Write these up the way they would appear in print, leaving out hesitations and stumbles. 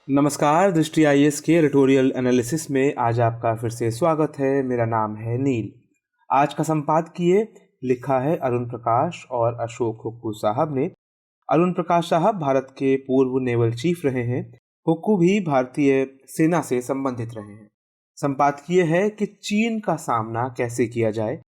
नमस्कार, दृष्टि आईएएस के एडिटोरियल एनालिसिस में आज आपका फिर से स्वागत है। मेरा नाम है नील। आज का संपादकीय लिखा है अरुण प्रकाश और अशोक हुक्कू साहब ने। अरुण प्रकाश साहब भारत के पूर्व नेवल चीफ रहे हैं। हुक्कू भी भारतीय सेना से संबंधित रहे हैं। संपादकीय है कि चीन का सामना कैसे किया जाए।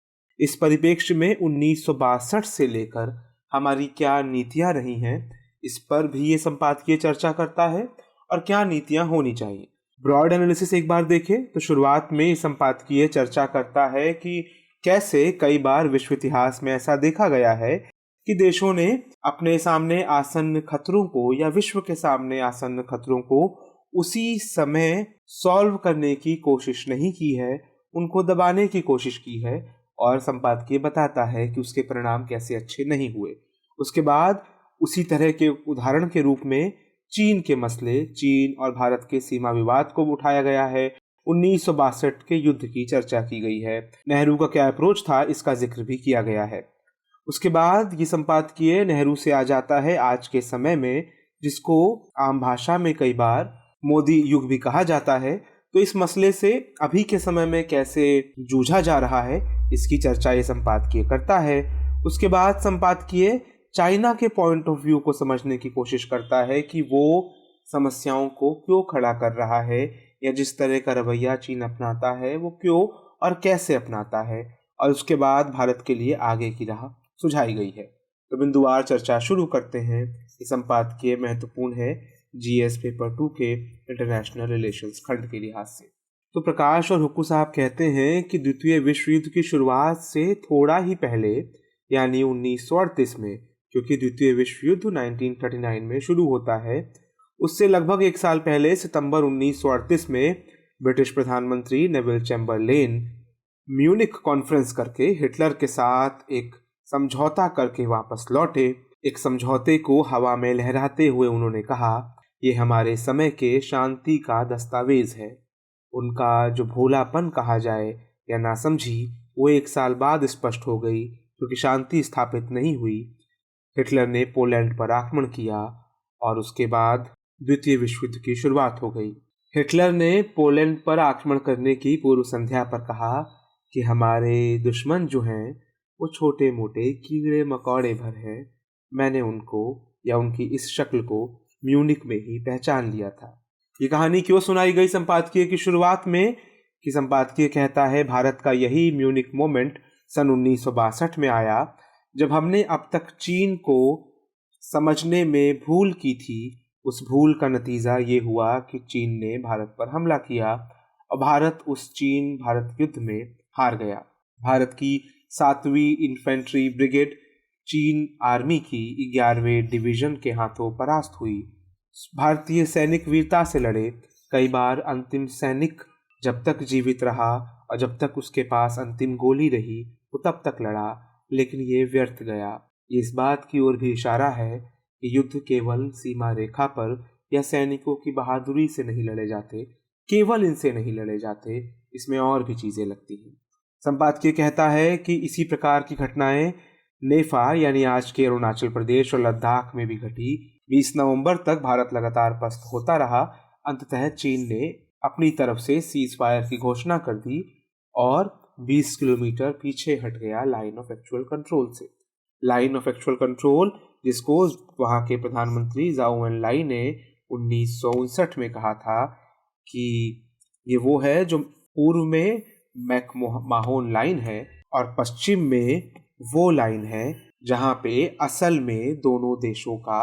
इस परिप्रेक्ष्य में 1962 से लेकर हमारी क्या नीतियां रही हैं, इस पर भी ये संपादकीय चर्चा करता है और क्या नीतियां होनी चाहिए। ब्रॉड एनालिसिस एक बार देखें तो शुरुआत में इस संपादकीय चर्चा करता है कि कैसे कई बार विश्व इतिहास में ऐसा देखा गया है कि देशों ने अपने सामने आसन्न खतरों को या विश्व के सामने आसन्न खतरों को उसी समय सॉल्व करने की कोशिश नहीं की है, उनको दबाने की कोशिश की है। और संपादकीय बताता है कि उसके परिणाम कैसे अच्छे नहीं हुए। उसके बाद उसी तरह के उदाहरण के रूप में चीन के मसले, चीन और भारत के सीमा विवाद को उठाया गया है। 1962 के युद्ध की चर्चा की गई है। नेहरू का क्या अप्रोच था, इसका जिक्र भी किया गया है। उसके बाद ये संपादकीय नेहरू से आ जाता है आज के समय में, जिसको आम भाषा में कई बार मोदी युग भी कहा जाता है। तो इस मसले से अभी के समय में कैसे जूझा जा रहा है, इसकी चर्चा ये संपादकीय करता है। उसके बाद संपादकीय चाइना के पॉइंट ऑफ व्यू को समझने की कोशिश करता है कि वो समस्याओं को क्यों खड़ा कर रहा है, या जिस तरह का रवैया चीन अपनाता है वो क्यों और कैसे अपनाता है। और उसके बाद भारत के लिए आगे की राह सुझाई गई है। तो बिंदुवार चर्चा शुरू करते हैं। ये संपादकीय महत्वपूर्ण है जीएस पेपर 2 के इंटरनेशनल रिलेशंस खंड के लिहाज से। तो प्रकाश और हुक्कू साहब कहते हैं कि द्वितीय विश्व युद्ध की शुरुआत से थोड़ा ही पहले, यानी 1938 में, क्योंकि द्वितीय विश्व युद्ध 1939 में शुरू होता है, उससे लगभग एक साल पहले सितंबर 1938 में ब्रिटिश प्रधानमंत्री नेविल चैम्बरलेन म्यूनिख कॉन्फ्रेंस करके हिटलर के साथ एक समझौता करके वापस लौटे। एक समझौते को हवा में लहराते हुए उन्होंने कहा, ये हमारे समय के शांति का दस्तावेज है। उनका जो भोलापन कहा जाए या नासमझी, वो एक साल बाद स्पष्ट हो गई, क्योंकि शांति स्थापित नहीं हुई। हिटलर ने पोलैंड पर आक्रमण किया और उसके बाद द्वितीय विश्व युद्ध की शुरुआत हो गई। हिटलर ने पोलैंड पर आक्रमण करने की पूर्व संध्या पर कहा कि हमारे दुश्मन जो हैं वो छोटे मोटे कीड़े मकोड़े भर हैं। मैंने उनको या उनकी इस शक्ल को म्यूनिख में ही पहचान लिया था। ये कहानी क्यों सुनाई गई संपादकीय की शुरुआत में, कि संपादकीय कहता है भारत का यही म्यूनिख मोमेंट सन 1962 में आया, जब हमने अब तक चीन को समझने में भूल की थी। उस भूल का नतीजा ये हुआ कि चीन ने भारत पर हमला किया और भारत उस चीन भारत युद्ध में हार गया। भारत की 7वीं इन्फेंट्री ब्रिगेड चीन आर्मी की 11वें डिवीजन के हाथों परास्त हुई। भारतीय सैनिक वीरता से लड़े। कई बार अंतिम सैनिक जब तक जीवित रहा और जब तक उसके पास अंतिम गोली रही, वो तब तक लड़ा, लेकिन ये व्यर्थ गया। ये इस बात की ओर भी इशारा है कि युद्ध केवल सीमा रेखा पर या सैनिकों की बहादुरी से नहीं लड़े जाते, केवल इनसे नहीं लड़े जाते, इसमें और भी चीजें लगती हैं। संपादकीय कहता है कि इसी प्रकार की घटनाएं नेफा यानी आज के अरुणाचल प्रदेश और लद्दाख में भी घटी। 20 नवंबर तक भारत लगातार पस्त होता रहा। अंततः चीन ने अपनी तरफ से सीज फायर की घोषणा कर दी और 20 किलोमीटर पीछे हट गया लाइन ऑफ एक्चुअल कंट्रोल से। लाइन ऑफ एक्चुअल कंट्रोल, जिसको वहां के प्रधानमंत्री जाओ एन लाई ने 1959 में कहा था कि ये वो है जो पूर्व में मैकमाहोन लाइन है और पश्चिम में वो लाइन है जहां पे असल में दोनों देशों का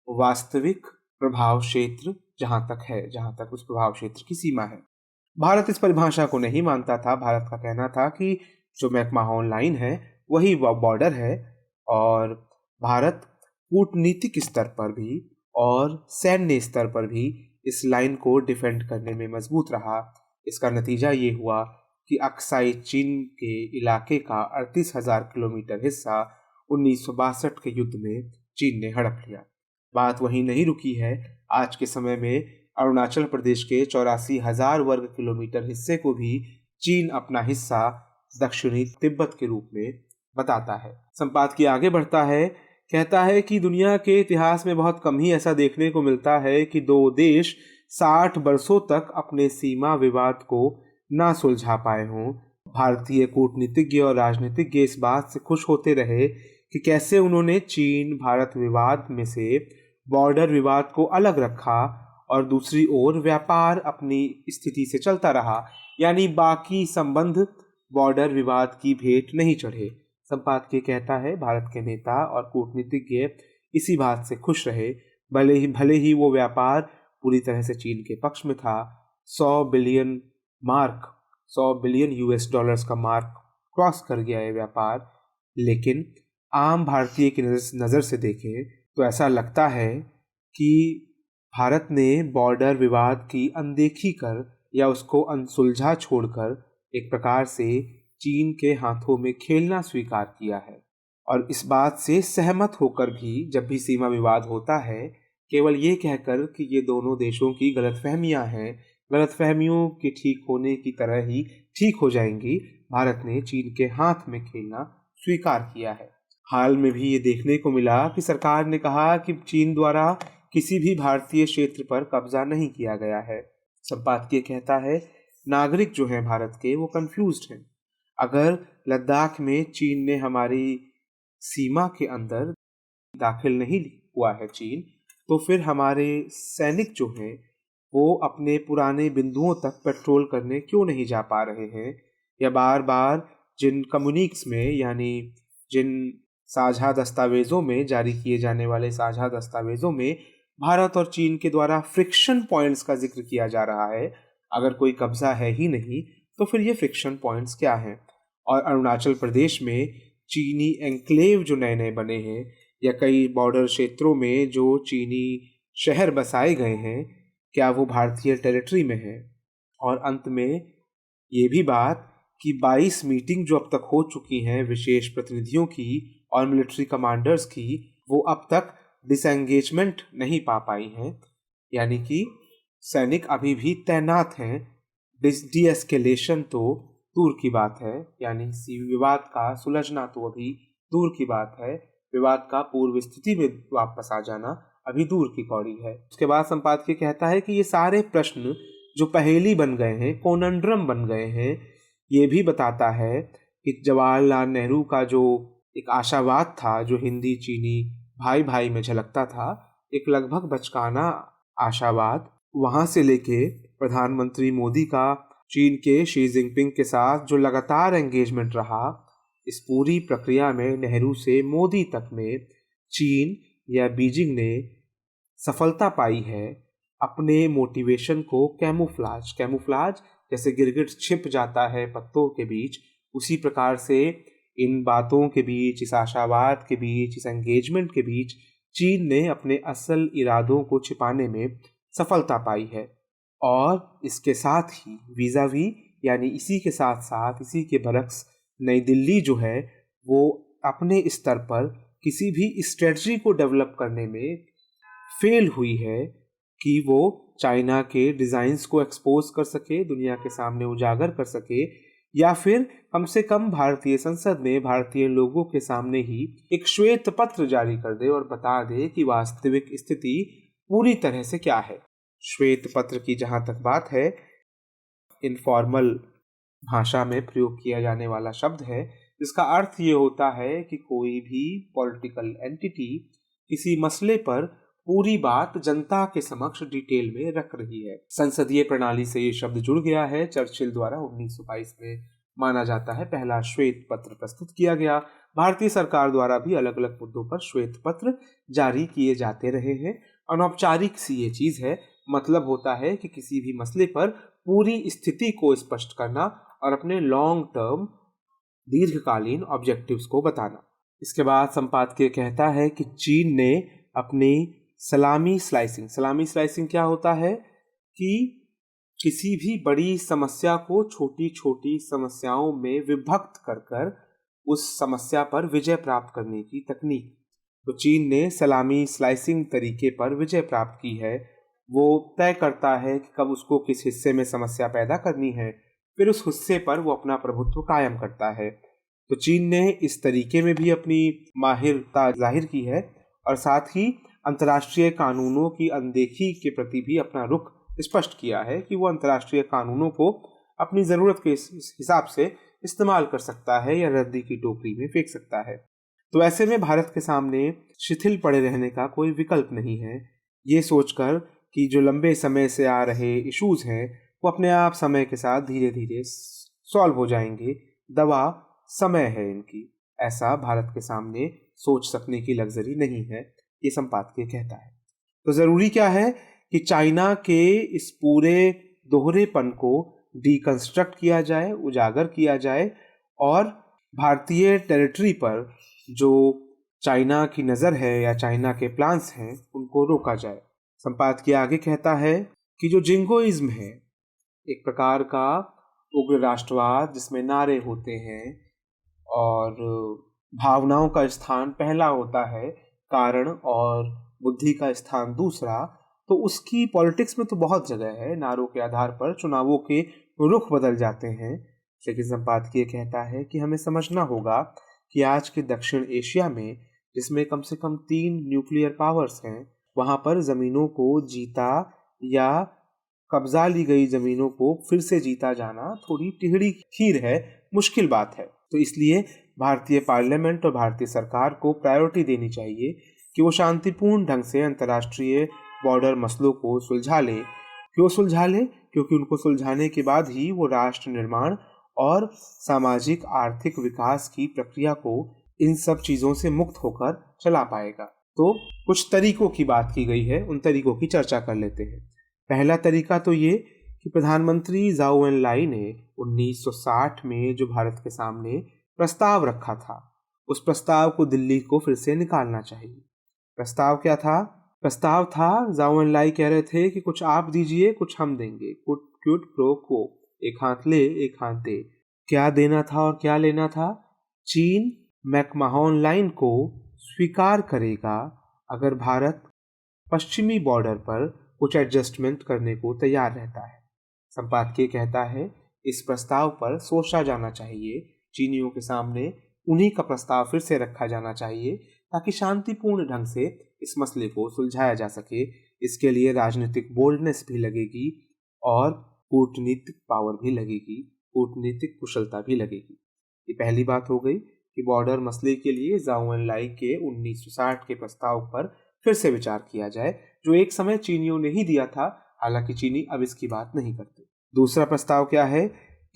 वास्तविक प्रभाव क्षेत्र जहां तक है, जहां तक उस प्रभाव क्षेत्र की सीमा है। भारत इस परिभाषा को नहीं मानता था। भारत का कहना था कि जो मैकमाहोन लाइन है वही बॉर्डर है, और भारत कूटनीतिक स्तर पर भी और सैन्य स्तर पर भी इस लाइन को डिफेंड करने में मजबूत रहा। इसका नतीजा ये हुआ कि अक्साई चीन के इलाके का 38,000 किलोमीटर हिस्सा 1962 के युद्ध में चीन ने हड़प लिया। बात वहीं नहीं रुकी है। आज के समय में अरुणाचल प्रदेश के 84,000 वर्ग किलोमीटर हिस्से को भी चीन अपना हिस्सा दक्षिणी तिब्बत के रूप में बताता है। संपादकीय आगे बढ़ता है, कहता है कि दुनिया के इतिहास में बहुत कम ही ऐसा देखने को मिलता है कि दो देश 60 बरसों तक अपने सीमा विवाद को ना सुलझा पाए हों। भारतीय कूटनीतिज्ञ और राजनीतिज्ञ इस बात से खुश होते रहे कि कैसे उन्होंने चीन भारत विवाद में से बॉर्डर विवाद को अलग रखा और दूसरी ओर व्यापार अपनी स्थिति से चलता रहा, यानी बाकी संबंध बॉर्डर विवाद की भेंट नहीं चढ़े। संपादकीय कहता है भारत के नेता और कूटनीतिज्ञ इसी बात से खुश रहे, भले ही वो व्यापार पूरी तरह से चीन के पक्ष में था। 100 बिलियन यूएस डॉलर्स का मार्क क्रॉस कर गया है व्यापार, लेकिन आम भारतीय की नज़र से देखें तो ऐसा लगता है कि भारत ने बॉर्डर विवाद की अनदेखी कर या उसको अनसुलझा छोड़कर एक प्रकार से चीन के हाथों में खेलना स्वीकार किया है। और इस बात से सहमत होकर भी जब भी सीमा विवाद होता है, केवल ये कहकर कि ये दोनों देशों की गलतफहमियां हैं, गलतफहमियों के ठीक होने की तरह ही ठीक हो जाएंगी, भारत ने चीन के हाथ में खेलना स्वीकार किया है। हाल में भी ये देखने को मिला कि सरकार ने कहा कि चीन द्वारा किसी भी भारतीय क्षेत्र पर कब्जा नहीं किया गया है। संपादकीय कहता है नागरिक जो हैं भारत के वो कंफ्यूज्ड हैं। अगर लद्दाख में चीन ने हमारी सीमा के अंदर दाखिल नहीं हुआ है चीन, तो फिर हमारे सैनिक जो हैं वो अपने पुराने बिंदुओं तक पेट्रोल करने क्यों नहीं जा पा रहे हैं, या बार बार जिन कम्युनिक्स में यानी जिन साझा दस्तावेज़ों में जारी किए जाने वाले साझा दस्तावेज़ों में भारत और चीन के द्वारा फ्रिक्शन पॉइंट्स का जिक्र किया जा रहा है। अगर कोई कब्जा है ही नहीं तो फिर ये फ्रिक्शन पॉइंट्स क्या हैं? और अरुणाचल प्रदेश में चीनी एन्क्लेव जो नए नए बने हैं या कई बॉर्डर क्षेत्रों में जो चीनी शहर बसाए गए हैं, क्या वो भारतीय टेरिटरी में है? और अंत में ये भी बात कि 22 मीटिंग जो अब तक हो चुकी हैं विशेष प्रतिनिधियों की और मिलिट्री कमांडर्स की, वो अब तक डिसएंगेजमेंट नहीं पा पाई हैं, यानी कि सैनिक अभी भी तैनात हैं। डीएस्केलेशन तो दूर की बात है, यानी विवाद का सुलझना तो अभी दूर की बात है, विवाद का पूर्व स्थिति में वापस आ जाना अभी दूर की कौड़ी है। उसके बाद संपादकीय कहता है कि ये सारे प्रश्न जो पहेली बन गए हैं, कोनंड्रम बन गए हैं, ये भी बताता है कि जवाहरलाल नेहरू का जो एक आशावाद था, जो हिंदी चीनी भाई भाई में झलकता था, एक लगभग बचकाना आशावाद, वहाँ से लेके प्रधानमंत्री मोदी का चीन के शी जिनपिंग के साथ जो लगातार एंगेजमेंट रहा, इस पूरी प्रक्रिया में नेहरू से मोदी तक में चीन या बीजिंग ने सफलता पाई है अपने मोटिवेशन को कैमूफ्लाज जैसे गिरगिट छिप जाता है पत्तों के बीच, उसी प्रकार से इन बातों के बीच, इस आशावाद के बीच, इस एंगेजमेंट के बीच चीन ने अपने असल इरादों को छिपाने में सफलता पाई है। और इसके साथ ही वीज़ावी यानी इसी के साथ साथ इसी के बरक्स नई दिल्ली जो है वो अपने स्तर पर किसी भी स्ट्रेटजी को डेवलप करने में फेल हुई है कि वो चाइना के डिज़ाइंस को एक्सपोज कर सके, दुनिया के सामने उजागर कर सके, या फिर कम से कम भारतीय संसद में भारतीय लोगों के सामने ही एक श्वेत पत्र जारी कर दे और बता दे कि वास्तविक स्थिति पूरी तरह से क्या है। श्वेत पत्र की जहाँ तक बात है, इनफॉर्मल भाषा में प्रयोग किया जाने वाला शब्द है, जिसका अर्थ ये होता है कि कोई भी पॉलिटिकल एंटिटी किसी मसले पर पूरी बात जनता के समक्ष डिटेल में रख रही है। संसदीय प्रणाली से ये शब्द जुड़ गया है। चर्चिल द्वारा 1922 में माना जाता है पहला श्वेत पत्र प्रस्तुत किया गया। भारतीय सरकार द्वारा भी अलग अलग मुद्दों पर श्वेत पत्र जारी किए जाते रहे हैं। अनौपचारिक सी ये चीज है, मतलब होता है कि किसी भी मसले पर पूरी स्थिति को स्पष्ट करना और अपने लॉन्ग टर्म दीर्घकालीन ऑब्जेक्टिव्स को बताना। इसके बाद संपादकीय कहता है कि चीन ने अपनी सलामी स्लाइसिंग क्या होता है कि किसी भी बड़ी समस्या को छोटी छोटी समस्याओं में विभक्त कर उस समस्या पर विजय प्राप्त करने की तकनीक। तो चीन ने सलामी स्लाइसिंग तरीके पर विजय प्राप्त की है। वो तय करता है कि कब उसको किस हिस्से में समस्या पैदा करनी है, फिर उस हिस्से पर वो अपना प्रभुत्व कायम करता है। तो चीन ने इस तरीके में भी अपनी माहिरता जाहिर की है और साथ ही अंतर्राष्ट्रीय कानूनों की अनदेखी के प्रति भी अपना रुख स्पष्ट किया है कि वो अंतर्राष्ट्रीय कानूनों को अपनी ज़रूरत के हिसाब से इस्तेमाल कर सकता है या रद्दी की टोकरी में फेंक सकता है। तो ऐसे में भारत के सामने शिथिल पड़े रहने का कोई विकल्प नहीं है, ये सोचकर कि जो लंबे समय से आ रहे इश्यूज हैं वो अपने आप समय के साथ धीरे धीरे सॉल्व हो जाएंगे, दवा समय है इनकी, ऐसा भारत के सामने सोच सकने की लग्जरी नहीं है, ये संपादकीय कहता है। तो ज़रूरी क्या है कि चाइना के इस पूरे दोहरेपन को डिकंस्ट्रक्ट किया जाए, उजागर किया जाए और भारतीय टेरिटरी पर जो चाइना की नज़र है या चाइना के प्लान्स हैं उनको रोका जाए। संपादकीय आगे कहता है कि जो जिंगोइज्म है, एक प्रकार का उग्र राष्ट्रवाद जिसमें नारे होते हैं और भावनाओं का स्थान पहला होता है, कारण और बुद्धि का स्थान दूसरा, तो उसकी पॉलिटिक्स में तो बहुत जगह है। नारों के आधार पर चुनावों के रुख बदल जाते हैं, लेकिन संपादकीय कहता है कि हमें समझना होगा कि आज के दक्षिण एशिया में, जिसमें कम से कम 3 न्यूक्लियर पावर्स हैं, वहाँ पर ज़मीनों को जीता या कब्जा ली गई ज़मीनों को फिर से जीता जाना थोड़ी टिहड़ी खीर है, मुश्किल बात है। तो इसलिए भारतीय पार्लियामेंट और भारतीय सरकार को प्रायोरिटी देनी चाहिए कि वो शांतिपूर्ण ढंग से अंतर्राष्ट्रीय बॉर्डर मसलों को सुलझा ले। क्यों सुलझा ले? क्योंकि उनको सुलझाने के बाद ही वो राष्ट्र निर्माण और सामाजिक आर्थिक विकास की प्रक्रिया को इन सब चीज़ों से मुक्त होकर चला पाएगा। तो कुछ तरीकों की बात की गई है, उन तरीकों की चर्चा कर लेते हैं। पहला तरीका तो ये कि प्रधानमंत्री जाओ एन लाई ने 1960 में जो भारत के सामने प्रस्ताव रखा था, उस प्रस्ताव को दिल्ली को फिर से निकालना चाहिए। प्रस्ताव क्या था? प्रस्ताव था, जाओ एन लाई कह रहे थे कि कुछ आप दीजिए, कुछ हम देंगे, क्विड प्रो क्वो, एक हाथ ले एक हाथ दे। क्या देना था और क्या लेना था? चीन मैकमाहोन लाइन को स्वीकार करेगा अगर भारत पश्चिमी बॉर्डर पर कुछ एडजस्टमेंट करने को तैयार रहता है। संपादकीय कहता है इस प्रस्ताव पर सोचा जाना चाहिए, चीनियों के सामने उन्हीं का प्रस्ताव फिर से रखा जाना चाहिए ताकि शांतिपूर्ण ढंग से इस मसले को सुलझाया जा सके। इसके लिए राजनीतिक बोल्डनेस भी लगेगी और कूटनीतिक पावर भी लगेगी, कूटनीतिक कुशलता भी लगेगी। ये पहली बात हो गई कि बॉर्डर मसले के लिए जाओ एन लाई के 1960 के प्रस्ताव पर फिर से विचार किया जाए, जो एक समय चीनियों ने ही दिया था, हालांकि चीनी अब इसकी बात नहीं करते। दूसरा प्रस्ताव क्या है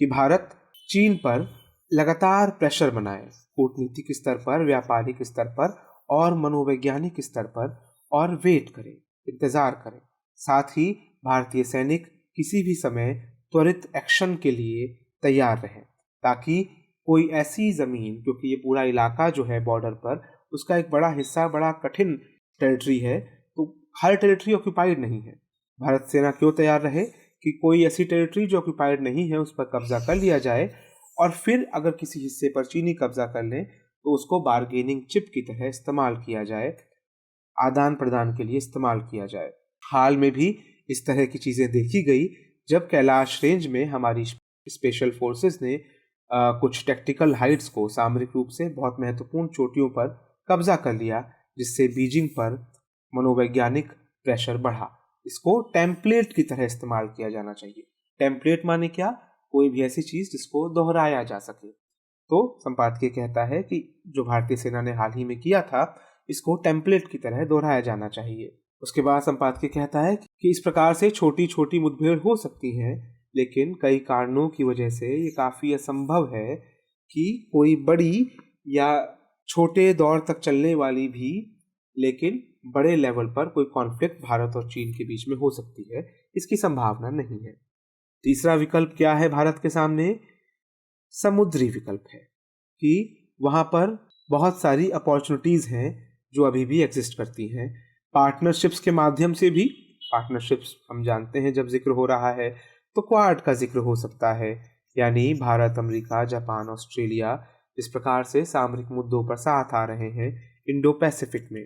कि भारत चीन पर लगातार प्रेशर बनाए, कूटनीतिक स्तर पर, व्यापारिक स्तर पर और मनोवैज्ञानिक स्तर पर, और वेट करे, इंतजार करे। साथ ही भारतीय सैनिक किसी भी समय त्वरित एक्शन के लिए तैयार रहें ताकि कोई ऐसी ज़मीन, क्योंकि ये पूरा इलाका जो है बॉर्डर पर, उसका एक बड़ा हिस्सा बड़ा कठिन टेरिटरी है, तो हर टेरिटरी ऑक्यूपाइड नहीं है। भारत सेना क्यों तैयार रहे कि कोई ऐसी टेरिटरी जो ऑक्यूपाइड नहीं है उस पर कब्जा कर लिया जाए और फिर अगर किसी हिस्से पर चीनी कब्जा कर लें तो उसको बार्गेनिंग चिप की तरह इस्तेमाल किया जाए, आदान प्रदान के लिए इस्तेमाल किया जाए। हाल में भी इस तरह की चीज़ें देखी गई जब कैलाश रेंज में हमारी स्पेशल फोर्सेस ने कुछ टेक्टिकल हाइट्स को सामरिक रूप से बहुत महत्वपूर्ण चोटियों पर कब्जा कर लिया, जिससे बीजिंग पर मनोवैज्ञानिक प्रेशर बढ़ा। इसको टेम्पलेट की तरह इस्तेमाल किया जाना चाहिए। टेम्पलेट माने क्या? कोई भी ऐसी चीज़ जिसको दोहराया जा सके। तो संपादकीय कहता है कि जो भारतीय सेना ने हाल ही में किया था, इसको टेम्पलेट की तरह दोहराया जाना चाहिए। उसके बाद संपादकीय कहता है कि इस प्रकार से छोटी छोटी मुठभेड़ हो सकती हैं, लेकिन कई कारणों की वजह से ये काफ़ी असंभव है कि कोई बड़ी या छोटे दौर तक चलने वाली भी लेकिन बड़े लेवल पर कोई कॉन्फ्लिक्ट भारत और चीन के बीच में हो सकती है, इसकी संभावना नहीं है। तीसरा विकल्प क्या है भारत के सामने? समुद्री विकल्प है कि वहाँ पर बहुत सारी अपॉर्चुनिटीज़ हैं जो अभी भी एग्जिस्ट करती हैं। पार्टनरशिप्स के माध्यम से भी, पार्टनरशिप्स हम जानते हैं जब जिक्र हो रहा है तो क्वाड का जिक्र हो सकता है, यानी भारत, अमेरिका, जापान, ऑस्ट्रेलिया इस प्रकार से सामरिक मुद्दों पर साथ आ रहे हैं इंडो पैसिफिक में।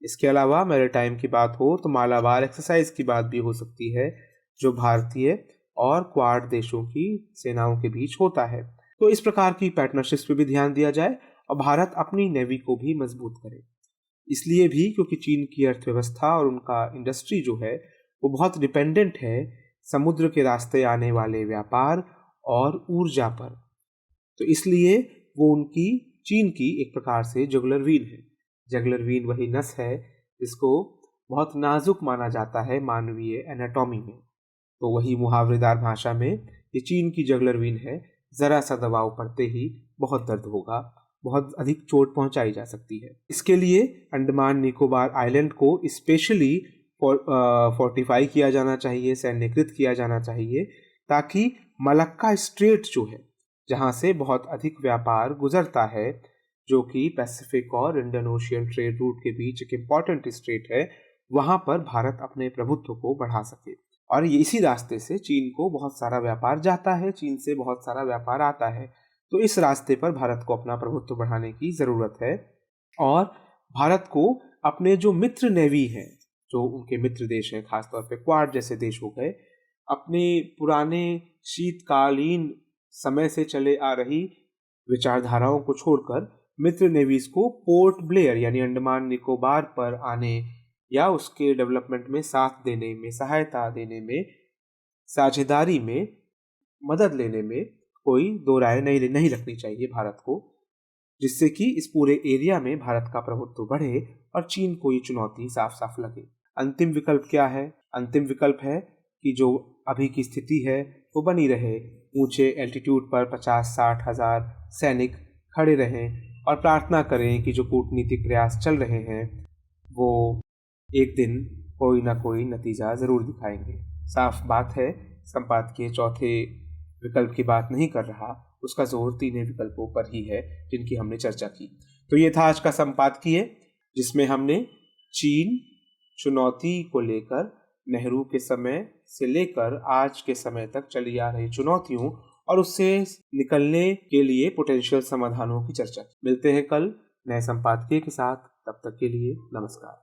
इसके अलावा मैरीटाइम की बात हो तो मालाबार एक्सरसाइज की बात भी हो सकती है जो भारतीय और क्वाड देशों की सेनाओं के बीच होता है। तो इस प्रकार की पार्टनरशिप्स पे भी ध्यान दिया जाए और भारत अपनी नेवी को भी मजबूत करे। इसलिए भी क्योंकि चीन की अर्थव्यवस्था और उनका इंडस्ट्री जो है वो बहुत डिपेंडेंट है समुद्र के रास्ते आने वाले व्यापार और ऊर्जा पर। तो इसलिए वो उनकी चीन की एक प्रकार से जुगलर वीन है। जुगलर वीन वही नस है जिसको बहुत नाजुक माना जाता है मानवीय एनाटॉमी में। तो वही मुहावरेदार भाषा में ये चीन की जुगलर वीन है। ज़रा सा दबाव पड़ते ही बहुत दर्द होगा, बहुत अधिक चोट पहुंचाई जा सकती है। इसके लिए अंडमान निकोबार आइलैंड को स्पेशली फोर्टिफाई किया जाना चाहिए, सैन्यकृत किया जाना चाहिए, ताकि मलक्का स्ट्रेट जो है जहाँ से बहुत अधिक व्यापार गुजरता है, जो कि पैसिफिक और इंडियन ओशियन ट्रेड रूट के बीच एक इम्पॉर्टेंट स्ट्रेट है, वहाँ पर भारत अपने प्रभुत्व को बढ़ा सके। और ये इसी रास्ते से चीन को बहुत सारा व्यापार जाता है, चीन से बहुत सारा व्यापार आता है। तो इस रास्ते पर भारत को अपना प्रभुत्व बढ़ाने की ज़रूरत है। और भारत को अपने जो मित्र नेवी हैं, जो उनके मित्र देश हैं, खासतौर पे क्वाड जैसे देश हो गए, अपने पुराने शीतकालीन समय से चले आ रही विचारधाराओं को छोड़कर मित्र नेवीज को पोर्ट ब्लेयर यानी अंडमान निकोबार पर आने या उसके डेवलपमेंट में साथ देने में, सहायता देने में, साझेदारी में, मदद लेने में कोई दो राय नहीं रखनी चाहिए भारत को, जिससे कि इस पूरे एरिया में भारत का प्रभुत्व बढ़े और चीन को ये चुनौती साफ साफ लगे। अंतिम विकल्प क्या है? अंतिम विकल्प है कि जो अभी की स्थिति है वो बनी रहे, ऊंचे एल्टीट्यूड पर 50-60 हज़ार सैनिक खड़े रहें और प्रार्थना करें कि जो कूटनीतिक प्रयास चल रहे हैं वो एक दिन कोई ना कोई नतीजा ज़रूर दिखाएंगे। साफ बात है, संपादकीय चौथे विकल्प की बात नहीं कर रहा, उसका जोर तीनों विकल्पों पर ही है जिनकी हमने चर्चा की। तो ये था आज का संपादकीय, जिसमें हमने चीन चुनौती को लेकर नेहरू के समय से लेकर आज के समय तक चली आ रही चुनौतियों और उससे निकलने के लिए पोटेंशियल समाधानों की चर्चा की। मिलते हैं कल नए संपादकीय के साथ, तब तक के लिए नमस्कार।